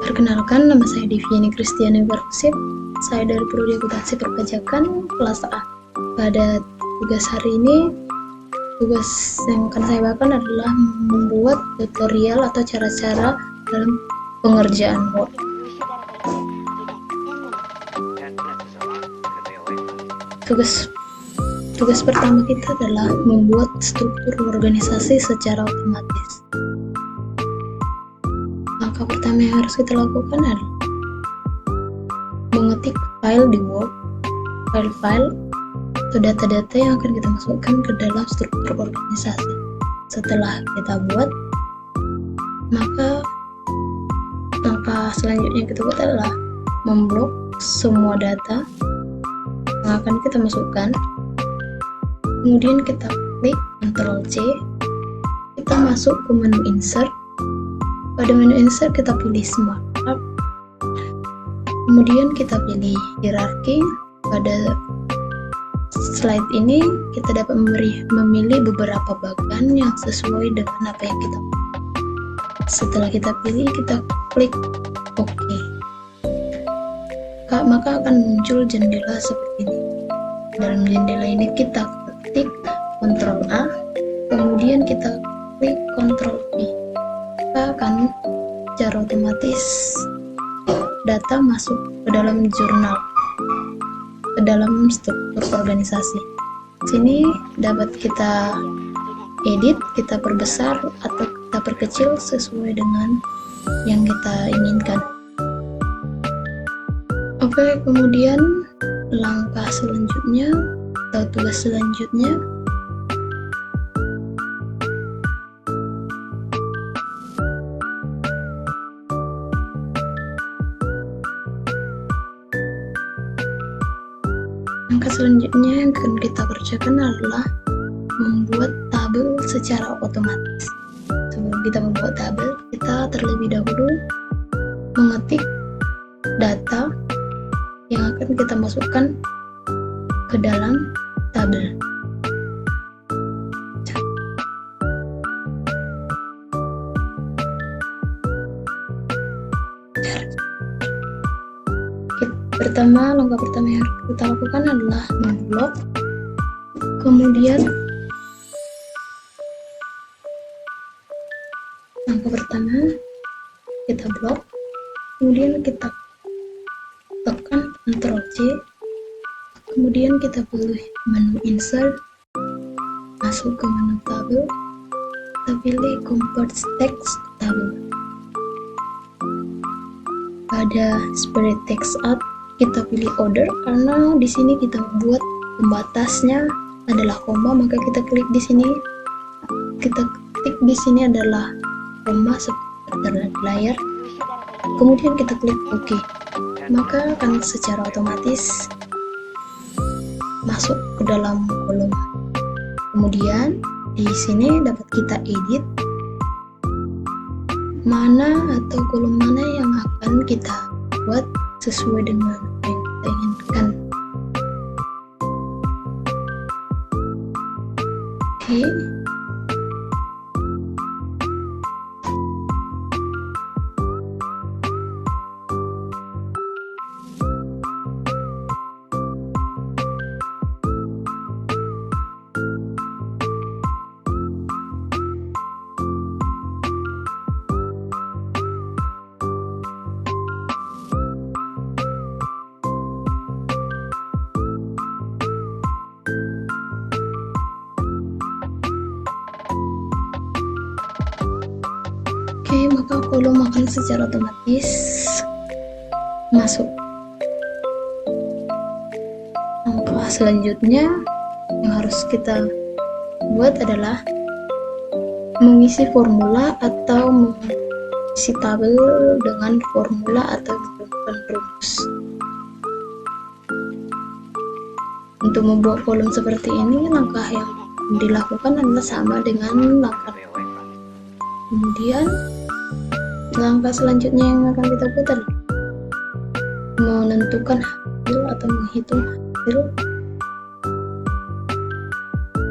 Perkenalkan, nama saya Diviani Kristiani Barsip. Saya dari Prodi Akuntansi Perpajakan kelas A. Pada tugas hari ini, tugas yang akan saya bawakan adalah membuat tutorial atau cara-cara dalam pengerjaan Word. Tugas pertama kita adalah membuat struktur organisasi secara otomatis. Langkah pertama yang harus kita lakukan adalah mengetik file di Word, file-file atau data-data yang akan kita masukkan ke dalam struktur organisasi. Setelah kita buat, maka langkah selanjutnya kita buat adalah memblok semua data yang akan kita masukkan. Kemudian kita klik Ctrl C, kita masuk ke menu Insert. Pada menu Insert kita pilih Smart Tab, kemudian kita pilih Hierarki. Pada slide ini kita dapat memilih beberapa bagian yang sesuai dengan apa yang kita mau. Setelah kita pilih, kita klik OK. Maka akan muncul jendela seperti ini. Dalam jendela ini kita ketik Ctrl A, kemudian kita klik Ctrl V. Maka akan secara otomatis data masuk ke dalam jurnal, ke dalam struktur organisasi. Sini dapat kita edit, kita perbesar atau kita perkecil sesuai dengan yang kita inginkan. Oke, kemudian langkah selanjutnya atau tugas selanjutnya yang akan kita kerjakan adalah membuat tabel secara otomatis. Sebelum kita membuat tabel, kita terlebih dahulu mengetik data yang akan kita masukkan ke dalam tabel. Langkah pertama yang harus kita lakukan adalah memblok. Kemudian langkah pertama kita blok, kemudian kita tekan Ctrl C, kemudian kita pilih menu Insert, masuk ke menu tabel, kita pilih Convert Text Table. Pada Spread Text Out kita pilih Order, karena di sini kita buat pembatasnya adalah koma, maka kita klik di sini, kita ketik di sini adalah koma seperti terlihat di layar. Kemudian kita klik OK, maka akan secara otomatis masuk ke dalam kolom. Kemudian di sini dapat kita edit mana atau kolom mana yang akan kita buat sesuai dengan apa yang kita inginkan. Oke. Oke, maka kolom akan secara otomatis masuk. Langkah selanjutnya yang harus kita buat adalah mengisi formula atau mengisi tabel dengan formula atau menggunakan rumus. Untuk membuat kolom seperti ini, langkah yang dilakukan adalah sama dengan langkah. Kemudian langkah selanjutnya yang akan kita buat adalah menentukan hasil atau menghitung hasil.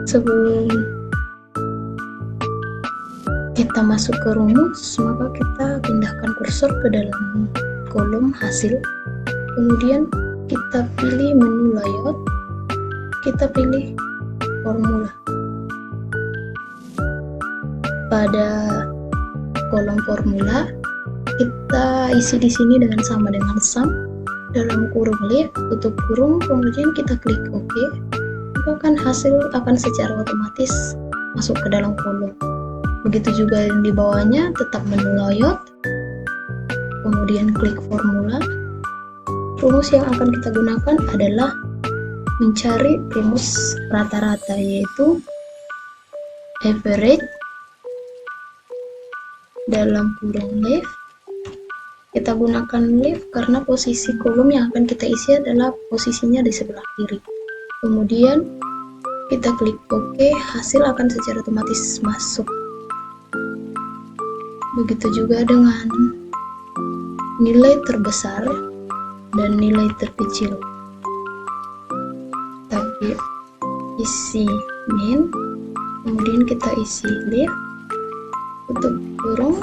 Sebelum kita masuk ke rumus, maka kita pindahkan kursor ke dalam kolom hasil. Kemudian kita pilih menu layout, kita pilih formula. Pada kolom formula kita isi di sini dengan sama dengan sum dalam kurung left, tutup kurung, kemudian kita klik OK. Maka kan hasil akan secara otomatis masuk ke dalam kolom. Begitu juga yang di bawahnya, tetap menu layout, kemudian klik formula. Rumus yang akan kita gunakan adalah mencari rumus rata-rata, yaitu average dalam kurung left. Kita gunakan left karena posisi kolom yang akan kita isi adalah posisinya di sebelah kiri. Kemudian kita klik OK, hasil akan secara otomatis masuk. Begitu juga dengan nilai terbesar dan nilai terkecil. Tapi isi min, kemudian kita isi left, tutup kurung.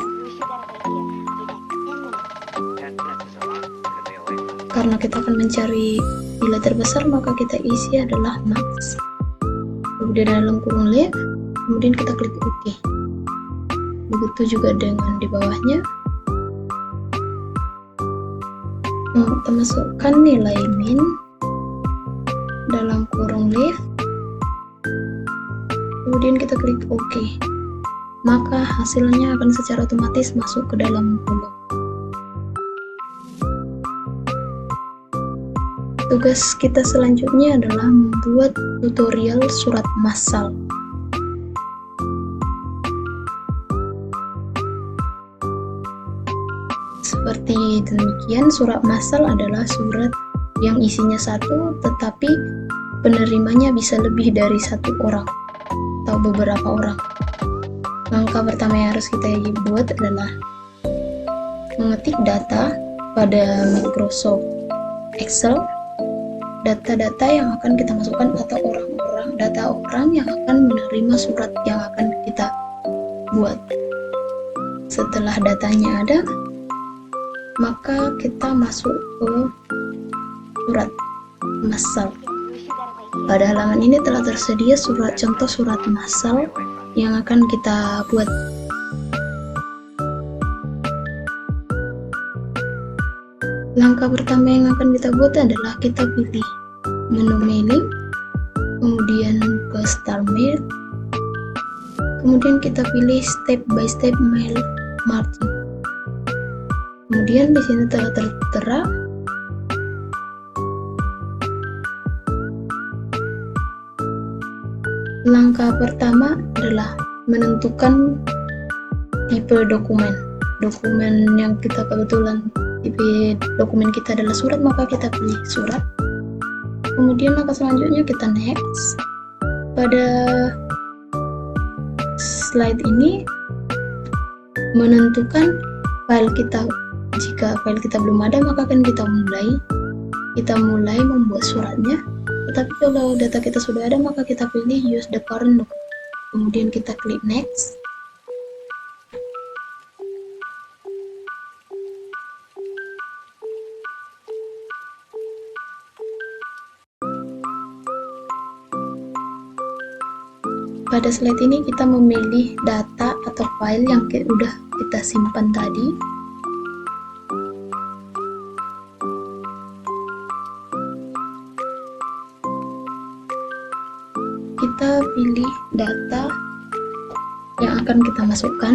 Karena kita akan mencari nilai terbesar, maka kita isi adalah max. Kemudian dalam kurung left, kemudian kita klik OK. Begitu juga dengan di bawahnya. Kita masukkan nilai min dalam kurung left, kemudian kita klik OK. Maka hasilnya akan secara otomatis masuk ke dalam kolom. Tugas kita selanjutnya adalah membuat tutorial surat massal. Seperti demikian, surat massal adalah surat yang isinya satu tetapi penerimanya bisa lebih dari satu orang atau beberapa orang. Langkah pertama yang harus kita buat adalah mengetik data pada Microsoft Excel, data-data yang akan kita masukkan atau data orang yang akan menerima surat yang akan kita buat. Setelah datanya ada, maka kita masuk ke surat massal. Pada halaman ini telah tersedia contoh surat massal yang akan kita buat. Langkah pertama yang akan kita buat adalah kita pilih menu mailing, kemudian ke start mail, kemudian kita pilih step by step mail margin. Kemudian di sini telah tertera langkah pertama adalah menentukan tipe dokumen. Dokumen yang kita kebetulan tipe dokumen kita adalah surat, maka kita pilih surat. Kemudian langkah selanjutnya kita next. Pada slide ini menentukan file kita. Jika file kita belum ada, maka akan kita mulai membuat suratnya. Tetapi kalau data kita sudah ada, maka kita pilih use the current document. Kemudian kita klik next. Pada slide ini kita memilih data atau file yang sudah kita simpan tadi. Kita pilih data yang akan kita masukkan,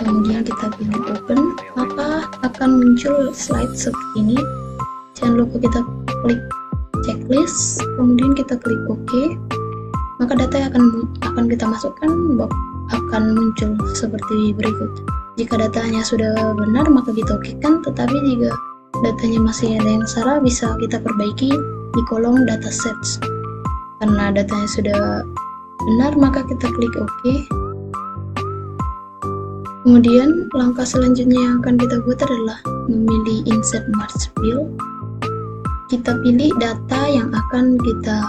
kemudian kita pilih open, maka akan muncul slide seperti ini. Jangan lupa kita klik checklist, kemudian kita klik OK, maka data yang akan kita masukkan akan muncul seperti berikut. Jika datanya sudah benar, maka kita OK-kan, tetapi jika datanya masih ada yang salah, bisa kita perbaiki di kolom datasets. Karena datanya sudah benar, maka kita klik OK. Kemudian langkah selanjutnya yang akan kita buat adalah memilih insert march field. Kita pilih data yang akan kita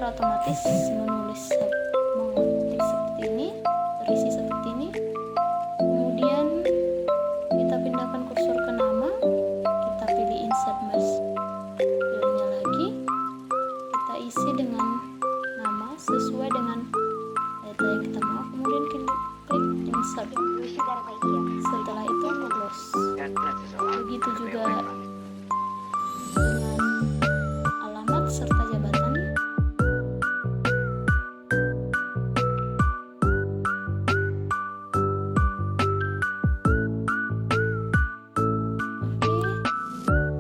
secara otomatis mengetik seperti ini, terisi seperti ini. Kemudian kita pindahkan kursor ke nama, kita pilih insert merge filenya lagi, kita isi dengan nama sesuai dengan data yang kita mau, kemudian klik insert. Setelah itu close. Begitu juga dengan alamat serta jabatan.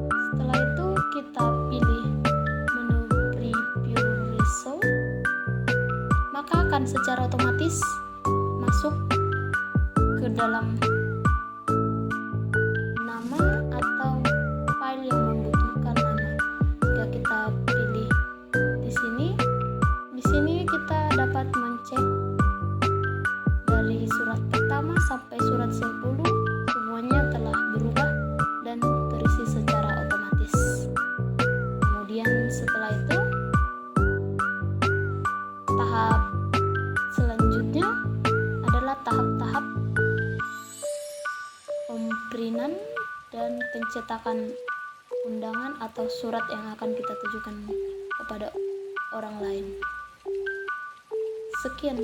Setelah itu kita pilih menu preview result, maka akan secara otomatis masuk ke dalam nama atau file yang membutuhkan nama. Jika kita pilih di sini kita dapat mencek dari surat pertama sampai surat 10 semuanya telah berubah dan terisi secara otomatis. Kemudian setelah itu tahap selanjutnya adalah tahap-tahap pemprintan dan pencetakan undangan atau surat yang akan kita tujukan kepada orang lain. Sekian.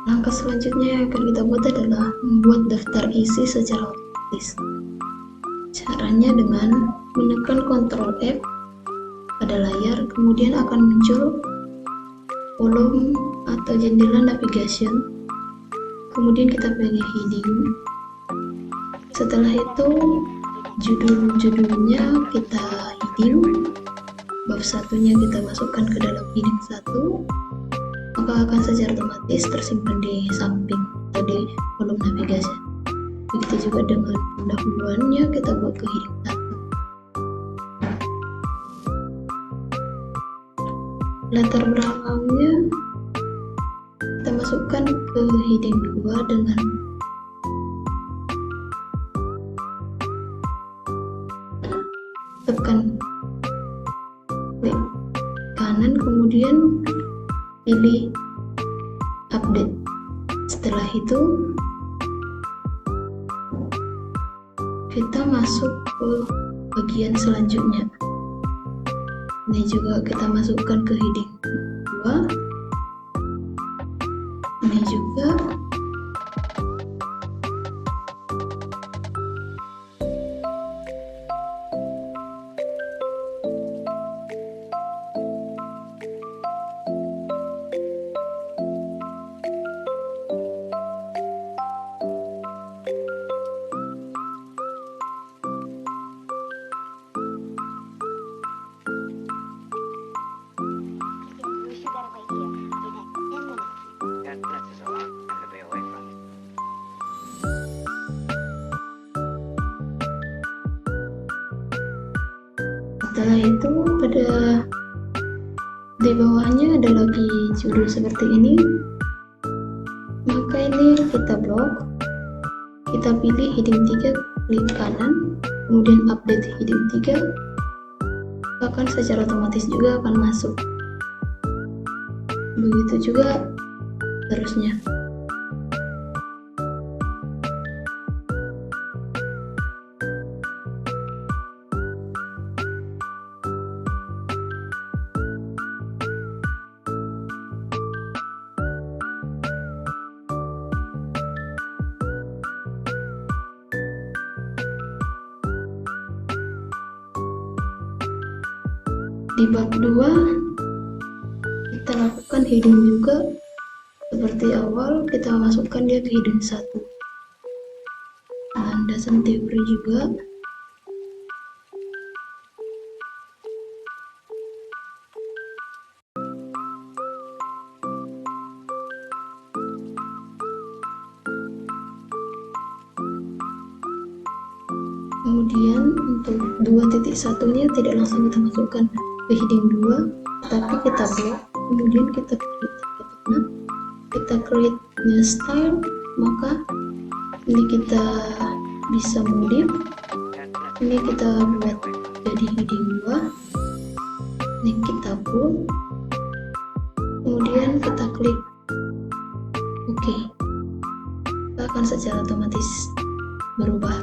Langkah selanjutnya yang akan kita buat adalah membuat daftar isi secara otomatis. Caranya dengan menekan Ctrl F pada layar, kemudian akan muncul kolom atau jendela navigation. Kemudian kita pilih heading. Setelah itu judul-judulnya kita heading. Bab satunya kita masukkan ke dalam heading 1, maka akan secara otomatis tersimpan di samping atau di kolom navigasi. Begitu juga dengan pendahuluannya kita buat ke heading 1. Latar belakangnya kita masukkan ke heading 2 dengan tekan klik kanan, kemudian pilih update. Setelah itu kita masuk ke bagian selanjutnya. Ini juga kita masukkan ke heading 2. Ini juga setelah itu di bawahnya ada lagi judul seperti ini, maka ini kita blok, kita pilih heading 3, klik kanan, kemudian update heading 3, bahkan secara otomatis juga akan masuk. Begitu juga terusnya. Di bab 2 kita lakukan heading juga seperti awal, kita masukkan dia ke heading 1. Landasan teori juga. Kemudian untuk 2.1-nya tidak langsung kita masukkan ke heading 2, tapi kita blok, kemudian kita create new style, maka ini kita bisa modif, ini kita buat jadi heading 2. Ini kita bold, kemudian kita klik OK. Akan secara otomatis berubah.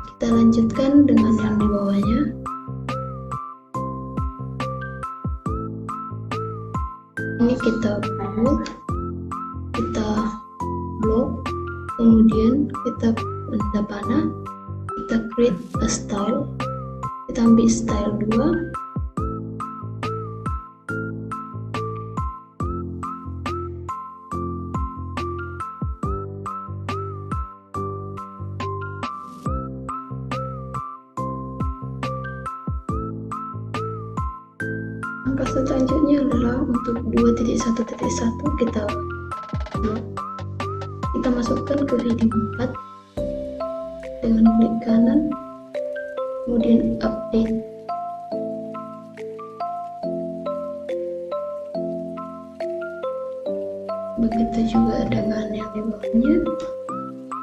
Kita lanjutkan dengan yang di bawahnya. Ini kita bold, kita block, kemudian kita tanda panah, kita create a style, kita ambil style 2. Langkah selanjutnya adalah untuk 2.1.1 kita blok. Kita masukkan ke heading 4 dengan klik kanan, kemudian update. Begitu juga dengan yang di bawahnya.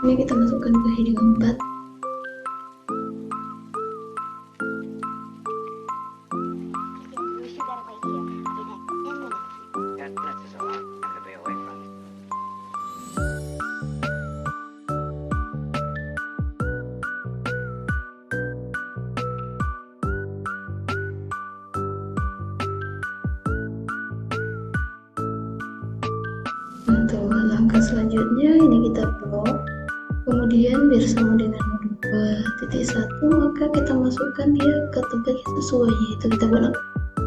Ini kita masukkan ke heading 4. Untuk langkah selanjutnya ini kita blok, kemudian biar sama dengan 2.1 maka kita masukkan dia ke tempat yang sesuai, yaitu kita buat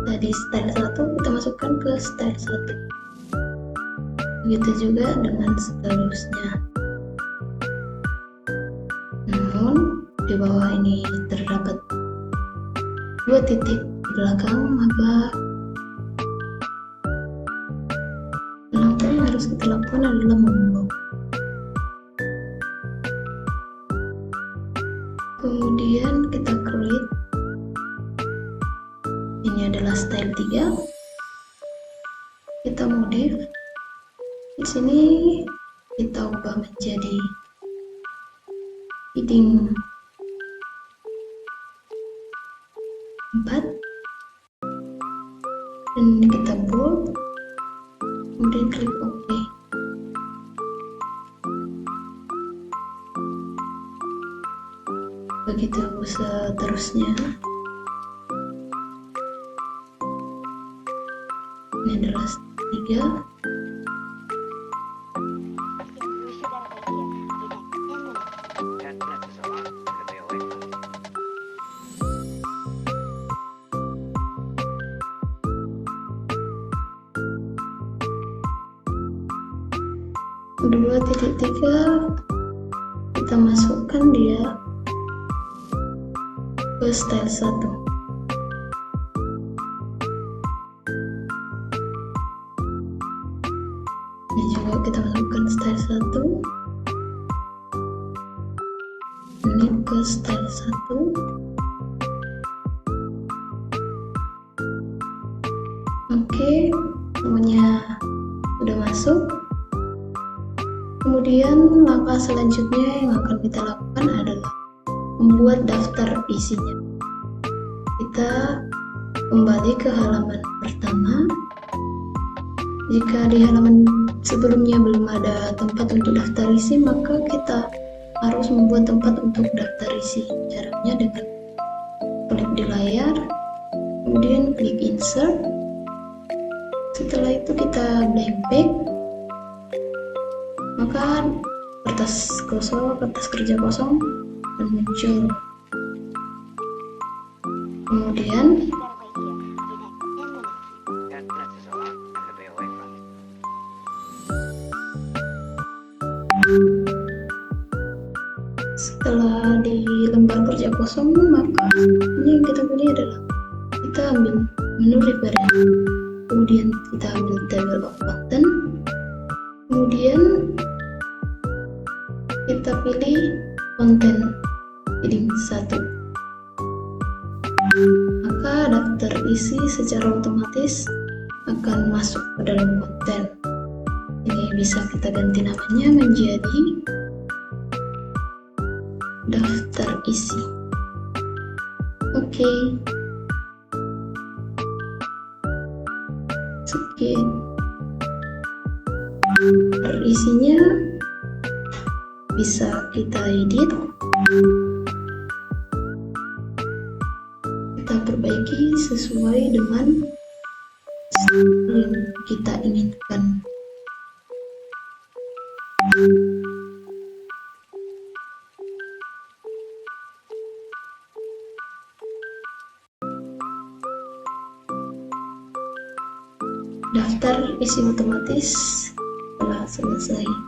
tadi style 1, kita masukkan ke style 1. Begitu juga dengan seterusnya. Namun di bawah ini terdapat 2 titik di belakang, maka langkah yang harus kita lakukan adalah memblok. Kemudian kita create. Ini adalah style 3. Kita modif. Di sini kita ubah menjadi heading 4 dan kita bold, kemudian klik OK. Begitu seterusnya. Ini adalah 3. Kedua titik 3 kita masukkan dia ke style 1. Ini juga kita masukkan style 1. Ini ke style 1. Oke, semuanya sudah masuk. Kemudian langkah selanjutnya yang akan kita lakukan adalah membuat daftar isinya. Kita kembali ke halaman pertama. Jika di halaman sebelumnya belum ada tempat untuk daftar isi, maka kita harus membuat tempat untuk daftar isi. Caranya dengan klik di layar, kemudian klik insert. Setelah itu kita blank page, maka kertas kerja kosong akan muncul. Kemudian setelah di lembar kerja kosong, maka ini yang kita pilih adalah kita ambil menu referensi, kemudian kita ambil table of content, kemudian kita pilih konten heading 1. Maka daftar isi secara otomatis akan masuk ke dalam konten. Ini bisa kita ganti namanya menjadi daftar isi. Oke. Skip. Isinya bisa kita edit, kita perbaiki sesuai dengan yang kita inginkan. Daftar isi otomatis telah selesai.